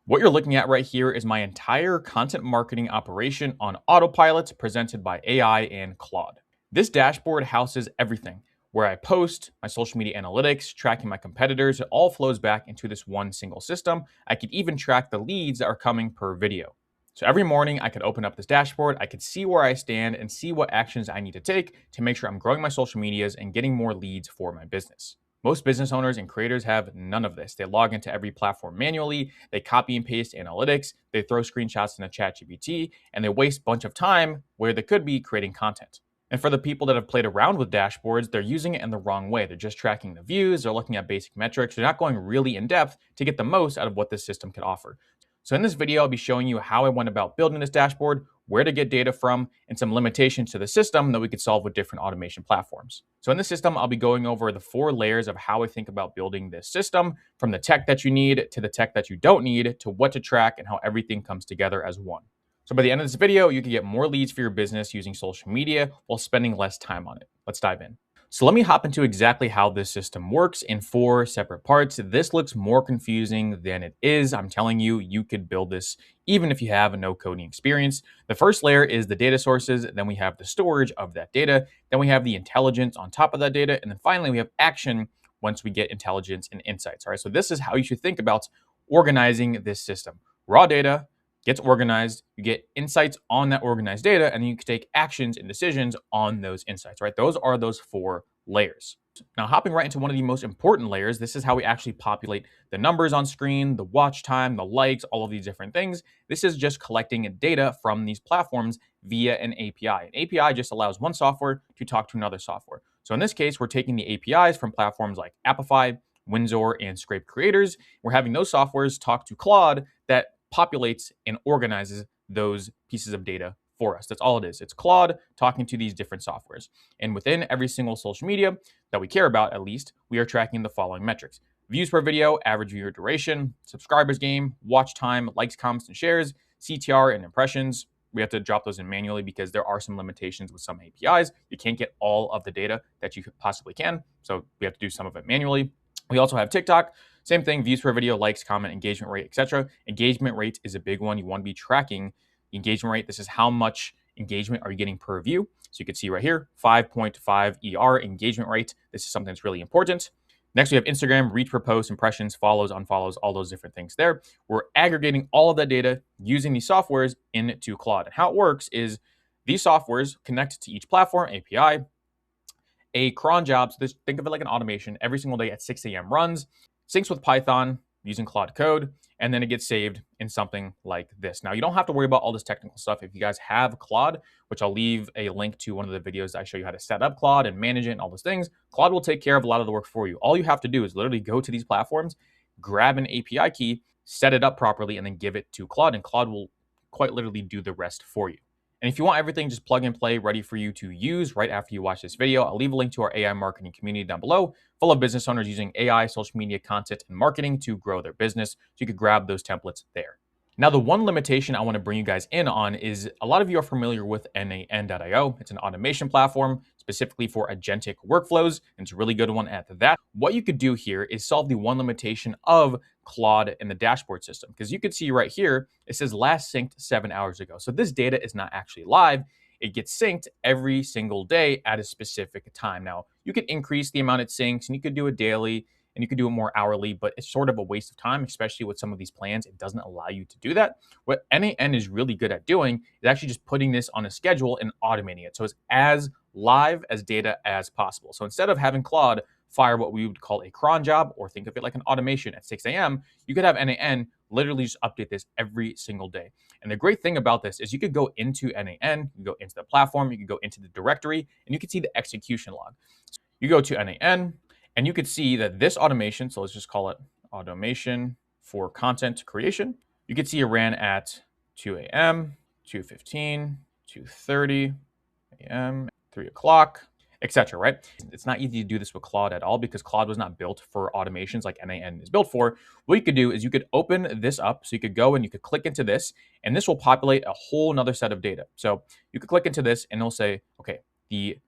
What you're looking at right here is my entire content marketing operation on autopilot presented by AI and Claude. This dashboard houses everything where I post, my social media analytics, tracking my competitors. It all flows back into this one single system. I could even track the leads that are coming per video. So every morning I could open up this dashboard, I could see where I stand and see what actions I need to take to make sure I'm growing my social medias and getting more leads for my business. Most business owners and creators have none of this. They log into every platform manually, they copy and paste analytics, they throw screenshots in a chat GPT, and they waste a bunch of time where they could be creating content. And for the people that have played around with dashboards, they're using it in the wrong way. They're just tracking the views, they're looking at basic metrics, they're not going really in depth to get the most out of what this system could offer. So in this video, I'll be showing you how I went about building this dashboard, where to get data from, and some limitations to the system that we could solve with different automation platforms. So in this system, I'll be going over the 4 layers of how I think about building this system, from the tech that you need to the tech that you don't need to what to track and how everything comes together as one. So by the end of this video, you can get more leads for your business using social media while spending less time on it. Let's dive in. So let me hop into exactly how this system works in 4 separate parts. This looks more confusing than it is. I'm telling you, you could build this even if you have no coding experience. The first layer is the data sources. Then we have the storage of that data. Then we have the intelligence on top of that data. And then finally, we have action once we get intelligence and insights. All right, so this is how you should think about organizing this system. Raw data gets organized, you get insights on that organized data, and then you can take actions and decisions on those insights, right? Those are those 4 layers. Now, hopping right into one of the most important layers, this is how we actually populate the numbers on screen, the watch time, the likes, all of these different things. This is just collecting data from these platforms via an API. An API just allows one software to talk to another software. So in this case, we're taking the APIs from platforms like Apify, Windsor, and Scrape Creators. We're having those softwares talk to Claude that populates and organizes those pieces of data for us. That's all it is. It's Claude talking to these different softwares. And within every single social media that we care about, at least, we are tracking the following metrics: views per video, average viewer duration, subscribers game, watch time, likes, comments, and shares, CTR, and impressions. We have to drop those in manually because there are some limitations with some APIs. You can't get all of the data that you possibly can. So we have to do some of it manually. We also have TikTok. Same thing, views per video, likes, comment, engagement rate, etc. Engagement rate is a big one. You want to be tracking engagement rate. This is how much engagement are you getting per view. So you can see right here, 5.5 ER engagement rate. This is something that's really important. Next, we have Instagram, reach per post, impressions, follows, unfollows, all those different things there. We're aggregating all of that data using these softwares into Claude. And how it works is these softwares connect to each platform, API, a cron job. So think of it like an automation. Every single day at 6 a.m. runs, syncs with Python using Claude Code, and then it gets saved in something like this. Now, you don't have to worry about all this technical stuff. If you guys have Claude, which I'll leave a link to one of the videos that I show you how to set up Claude and manage it and all those things, Claude will take care of a lot of the work for you. All you have to do is literally go to these platforms, grab an API key, set it up properly, and then give it to Claude, and Claude will quite literally do the rest for you. And if you want everything just plug and play ready for you to use right after you watch this video, I'll leave a link to our AI marketing community down below, full of business owners using AI, social media, content, and marketing to grow their business. So you could grab those templates there. Now, the one limitation I want to bring you guys in on is a lot of you are familiar with NAN.io. It's an automation platform specifically for agentic workflows, and it's a really good one at that. What you could do here is solve the one limitation of Claude in the dashboard system, because you could see right here, it says last synced 7 hours ago. So this data is not actually live. It gets synced every single day at a specific time. Now, you could increase the amount it syncs, and you could do it daily, and you could do it more hourly, but it's sort of a waste of time, especially with some of these plans. It doesn't allow you to do that. What NAN is really good at doing is actually just putting this on a schedule and automating it. So it's as live as data as possible. So instead of having Claude fire what we would call a cron job, or think of it like an automation at 6 a.m., you could have NAN literally just update this every single day. And the great thing about this is you could go into NAN, you can go into the platform, you can go into the directory, and you can see the execution log. So you go to NAN, and you could see that this automation, so let's just call it automation for content creation, you could see it ran at 2 a.m., 2:15, 2:30 a.m., 3 o'clock, etc., right? It's not easy to do this with Claude at all because Claude was not built for automations like NAN is built for. What you could do is you could open this up. So you could go and you could click into this, and this will populate a whole nother set of data. So you could click into this and it'll say, okay, the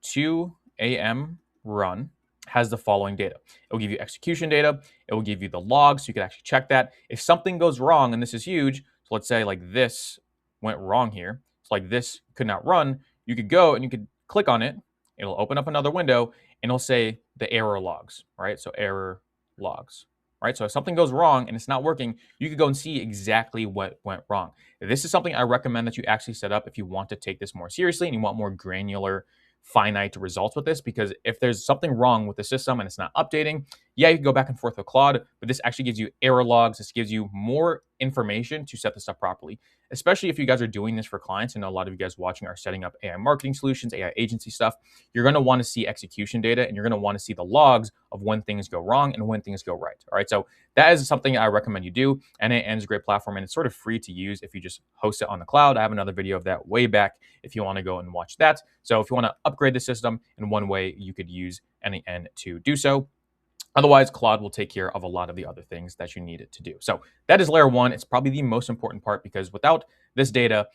2 a.m. run has the following data. It will give you execution data. It will give you the logs, so you can actually check that. If something goes wrong, and this is huge, so let's say like this went wrong here, so like this could not run, you could go and you could click on it. It'll open up another window and it'll say the error logs, right? So error logs, right? So if something goes wrong and it's not working, you could go and see exactly what went wrong. This is something I recommend that you actually set up if you want to take this more seriously and you want more granular, finite results with this, because if there's something wrong with the system and it's not updating, yeah, you can go back and forth with Claude, but this actually gives you error logs. This gives you more information to set this up properly, especially if you guys are doing this for clients. I know a lot of you guys watching are setting up AI marketing solutions, AI agency stuff. You're going to want to see execution data and you're going to want to see the logs of when things go wrong and when things go right. All right. So that is something I recommend you do. N8N is a great platform and it's sort of free to use if you just host it on the cloud. I have another video of that way back if you want to go and watch that. So if you want to upgrade the system in one way, you could use N8N to do so. Otherwise, Claude will take care of a lot of the other things that you need it to do. So that is layer one. It's probably the most important part because without this data,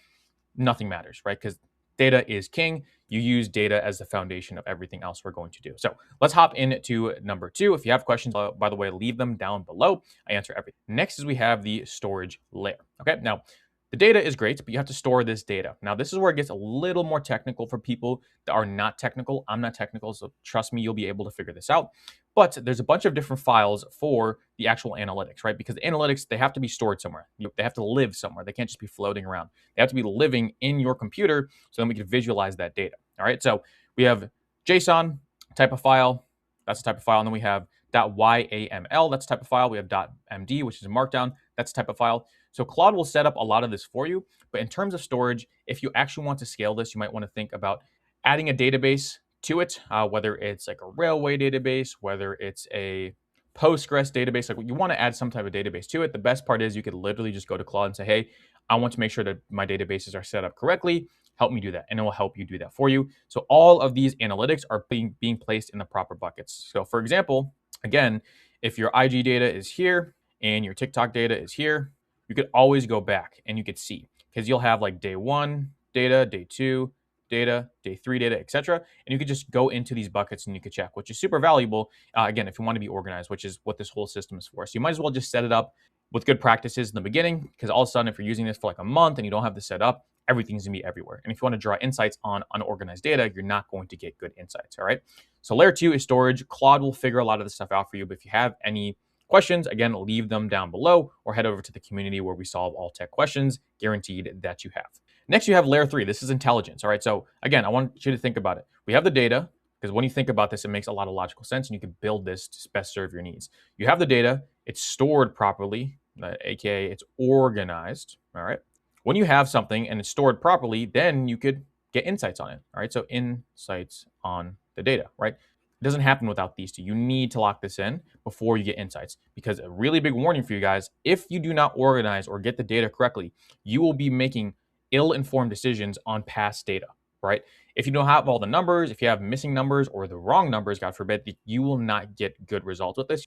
nothing matters, right? Because data is king. You use data as the foundation of everything else we're going to do. So let's hop into number two. If you have questions, by the way, leave them down below. I answer everything. Next is we have the storage layer. Okay, now the data is great, but you have to store this data. Now, this is where it gets a little more technical for people that are not technical. I'm not technical, so trust me, you'll be able to figure this out. But there's a bunch of different files for the actual analytics, right? Because the analytics, they have to be stored somewhere. They have to live somewhere. They can't just be floating around. They have to be living in your computer so then we can visualize that data. All right, so we have JSON type of file. That's the type of file. And then we have .yaml, that's the type of file. We have .md, which is a markdown. That's the type of file. So Claude will set up a lot of this for you. But in terms of storage, if you actually want to scale this, you might want to think about adding a database to it, whether it's like a railway database, whether it's a Postgres database. Like you want to add some type of database to it. The best part is you could literally just go to Claude and say, hey, I want to make sure that my databases are set up correctly. Help me do that. And it will help you do that for you. So all of these analytics are being placed in the proper buckets. So for example, again, if your IG data is here and your TikTok data is here, you could always go back and you could see, because you'll have like day one data, day two data, day three data, etc. And you could just go into these buckets and you could check, which is super valuable. Again, if you want to be organized, which is what this whole system is for. So you might as well just set it up with good practices in the beginning, because all of a sudden, if you're using this for like a month and you don't have this set up, everything's gonna be everywhere. And if you want to draw insights on unorganized data, you're not going to get good insights. All right. So layer two is storage. Claude will figure a lot of this stuff out for you. But if you have any questions, again, leave them down below or head over to the community where we solve all tech questions, guaranteed that you have. Next, you have layer three. This is intelligence. All right. So again, I want you to think about it. We have the data, because when you think about this, it makes a lot of logical sense and you can build this to best serve your needs. You have the data, it's stored properly, aka it's organized. All right. When you have something and it's stored properly, then you could get insights on it. All right. So insights on the data, right? It doesn't happen without these two. You need to lock this in before you get insights, because a really big warning for you guys, if you do not organize or get the data correctly, you will be making ill-informed decisions on past data, right? If you don't have all the numbers, if you have missing numbers or the wrong numbers, God forbid, you will not get good results with this.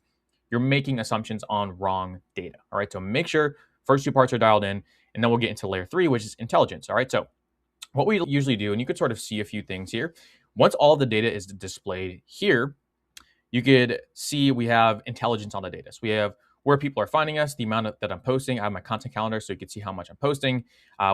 You're making assumptions on wrong data, all right? So make sure first two parts are dialed in, and then we'll get into layer three, which is intelligence, all right? So what we usually do, and you could sort of see a few things here, once all the data is displayed here, you could see we have intelligence on the data. So we have where people are finding us, the amount that I'm posting. I have my content calendar, so you can see how much I'm posting.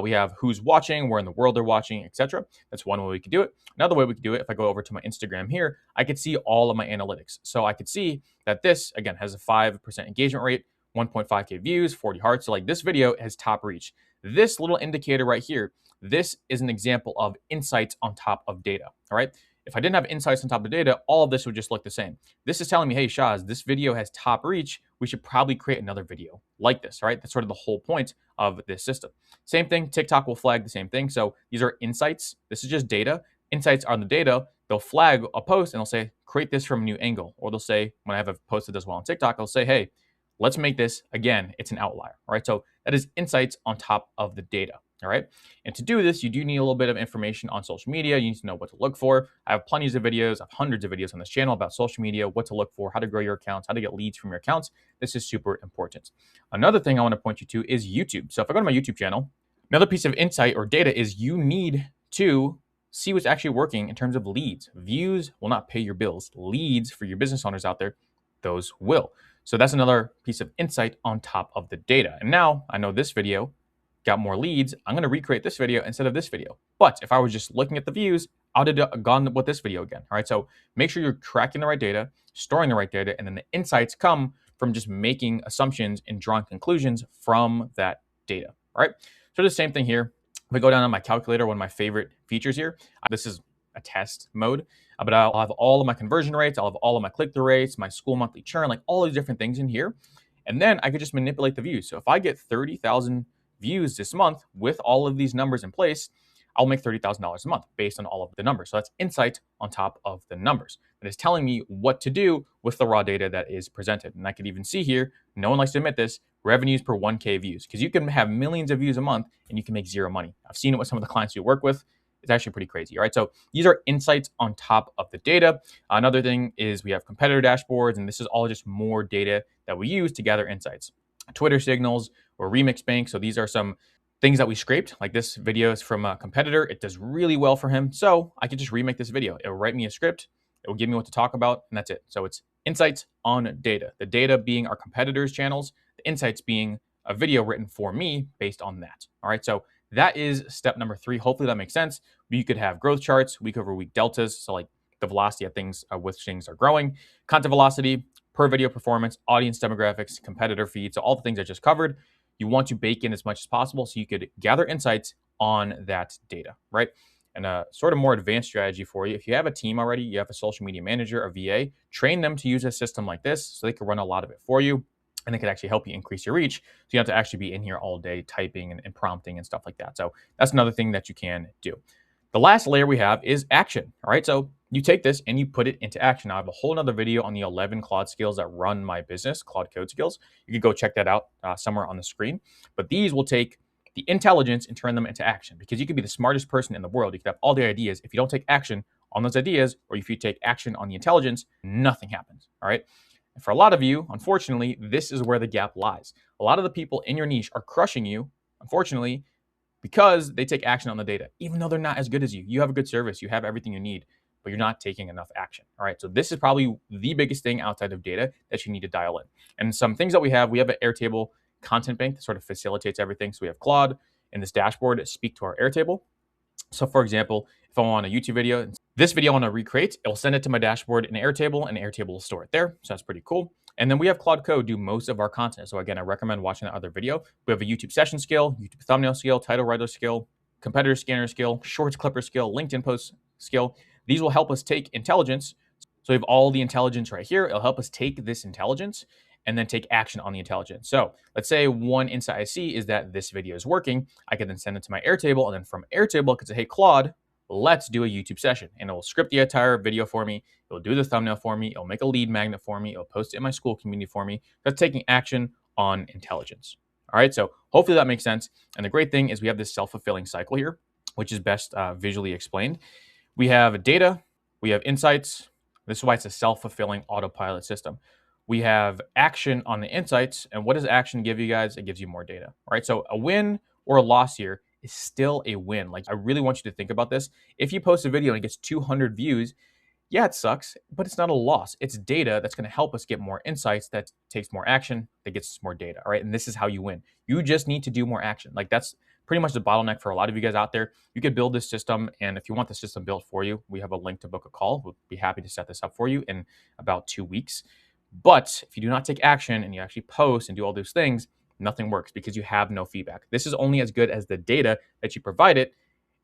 We have who's watching, where in the world they're watching, etc. That's one way we could do it. Another way we could do it, if I go over to my Instagram here, I could see all of my analytics. So I could see that this, again, has a 5% engagement rate, 1.5K views, 40 hearts. So like this video has top reach. This little indicator right here, this is an example of insights on top of data, all right? If I didn't have insights on top of data, all of this would just look the same. This is telling me, hey, Shaz, this video has top reach. We should probably create another video like this, right? That's sort of the whole point of this system. Same thing, TikTok will flag the same thing. So these are insights. This is just data. Insights are the data. They'll flag a post and they'll say, create this from a new angle. Or they'll say, when I have posted this well on TikTok, I'll say, hey, let's make this, again, it's an outlier, all right? So that is insights on top of the data. All right. And to do this, you do need a little bit of information on social media. You need to know what to look for. I have plenty of videos. I have hundreds of videos on this channel about social media, what to look for, how to grow your accounts, how to get leads from your accounts. This is super important. Another thing I want to point you to is YouTube. So if I go to my YouTube channel, another piece of insight or data is you need to see what's actually working in terms of leads. Views will not pay your bills. Leads for your business owners out there, those will. So that's another piece of insight on top of the data. And now I know this video got more leads. I'm going to recreate this video instead of this video. But if I was just looking at the views, I would have gone with this video again. All right. So make sure you're tracking the right data, storing the right data, and then the insights come from just making assumptions and drawing conclusions from that data. All right. So the same thing here. If I go down on my calculator, one of my favorite features here, this is a test mode, but I'll have all of my conversion rates, I'll have all of my click-through rates, my school monthly churn, like all these different things in here. And then I could just manipulate the views. So if I get 30,000 views this month with all of these numbers in place, I'll make $30,000 a month based on all of the numbers. So that's insight on top of the numbers. That is telling me what to do with the raw data that is presented. And I could even see here, no one likes to admit this, revenues per 1K views, because you can have millions of views a month and you can make zero money. I've seen it with some of the clients we work with. It's actually pretty crazy. All right. So these are insights on top of the data. Another thing is we have competitor dashboards, and this is all just more data that we use to gather insights. Twitter signals or Remix Bank. So these are some things that we scraped. Like this video is from a competitor. It does really well for him. So I could just remake this video. It'll write me a script. It will give me what to talk about, and that's it. So it's insights on data. The data being our competitors' channels, the insights being a video written for me based on that. All right. So that is step number 3. Hopefully that makes sense. You could have growth charts, week over week deltas. So like the velocity of things, which things are growing, content velocity, per video performance, audience demographics, competitor feed. So all the things I just covered, you want to bake in as much as possible so you could gather insights on that data, right? And a sort of more advanced strategy for you. If you have a team already, you have a social media manager, a VA, train them to use a system like this so they can run a lot of it for you. And it could actually help you increase your reach. So you have to actually be in here all day typing and prompting and stuff like that. So that's another thing that you can do. The last layer we have is action. All right. So you take this and you put it into action. I have a whole nother video on the 11 Claude skills that run my business, Claude code skills. You can go check that out somewhere on the screen. But these will take the intelligence and turn them into action, because you could be the smartest person in the world. You could have all the ideas. If you don't take action on those ideas, or if you take action on the intelligence, nothing happens. All right. For a lot of you, unfortunately, this is where the gap lies. A lot of the people in your niche are crushing you, unfortunately, because they take action on the data, even though they're not as good as you. You have a good service, you have everything you need, but you're not taking enough action. All right. So this is probably the biggest thing outside of data that you need to dial in. And some things that we have an Airtable content bank that sort of facilitates everything. So we have Claude and this dashboard speak to our Airtable. So for example, if I want a YouTube video, this video I want to recreate, it will send it to my dashboard in Airtable, and Airtable will store it there. So that's pretty cool. And then we have Claude Code do most of our content. So again, I recommend watching that other video. We have a YouTube session skill, YouTube thumbnail skill, title writer skill, competitor scanner skill, shorts clipper skill, LinkedIn post skill. These will help us take intelligence. So we have all the intelligence right here. It'll help us take this intelligence and then take action on the intelligence. So let's say one insight I see is that this video is working. I can then send it to my Airtable, and then from Airtable, I can say, hey, Claude, let's do a YouTube session. And it will script the entire video for me. It will do the thumbnail for me. It'll make a lead magnet for me. It'll post it in my school community for me. That's taking action on intelligence. All right, so hopefully that makes sense. And the great thing is we have this self-fulfilling cycle here, which is best visually explained. We have data, we have insights. This is why it's a self-fulfilling autopilot system. We have action on the insights. And what does action give you guys? It gives you more data. All right, so a win or a loss here is still a win. Like, I really want you to think about this. If you post a video and it gets 200 views, yeah, it sucks, but it's not a loss. It's data that's going to help us get more insights, that takes more action, that gets us more data. All right, and this is how you win. You just need to do more action. Like, that's pretty much the bottleneck for a lot of you guys out there. You could build this system, and if you want the system built for you, we have a link to book a call. We'll be happy to set this up for you in about 2 weeks. But if you do not take action and you actually post and do all those things, nothing works because you have no feedback. This is only as good as the data that you provide it,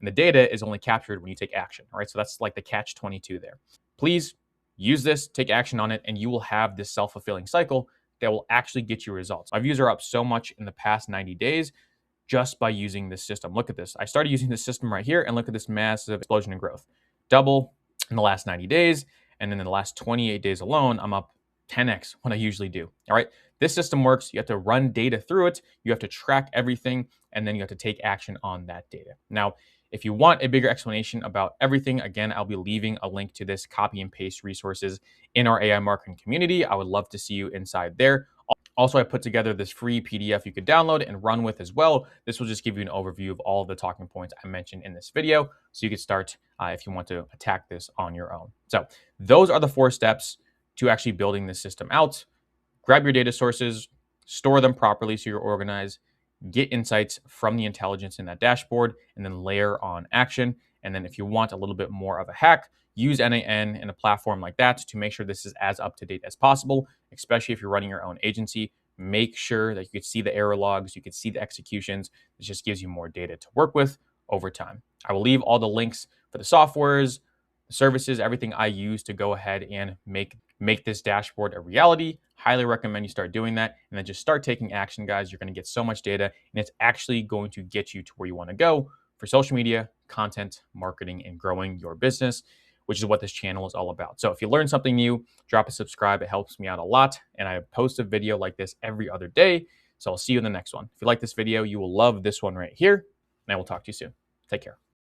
and the data is only captured when you take action. All right, so that's like the catch-22 there. Please use this, take action on it, and you will have this self-fulfilling cycle that will actually get you results. My views are up so much in the past 90 days just by using this system. Look at this. I started using this system right here, and look at this massive explosion in growth. Double in the last 90 days, and then in the last 28 days alone, I'm up 10x what I usually do. All right. This system works. You have to run data through it. You have to track everything, and then you have to take action on that data. Now, if you want a bigger explanation about everything, again, I'll be leaving a link to this copy and paste resources in our AI marketing community. I would love to see you inside there. Also, I put together this free PDF you could download and run with as well. This will just give you an overview of all of the talking points I mentioned in this video, so you can start if you want to attack this on your own. So those are the 4 steps to actually building this system out. Grab your data sources, store them properly so you're organized, get insights from the intelligence in that dashboard, and then layer on action. And then if you want a little bit more of a hack, use NAN and a platform like that to make sure this is as up to date as possible, especially if you're running your own agency. Make sure that you can see the error logs, you can see the executions. It just gives you more data to work with over time. I will leave all the links for the softwares, the services, everything I use to go ahead and make this dashboard a reality. Highly recommend you start doing that, and then just start taking action, guys. You're going to get so much data, and it's actually going to get you to where you want to go for social media, content, marketing, and growing your business, which is what this channel is all about. So if you learned something new, drop a subscribe. It helps me out a lot. And I post a video like this every other day. So I'll see you in the next one. If you like this video, you will love this one right here. And I will talk to you soon. Take care.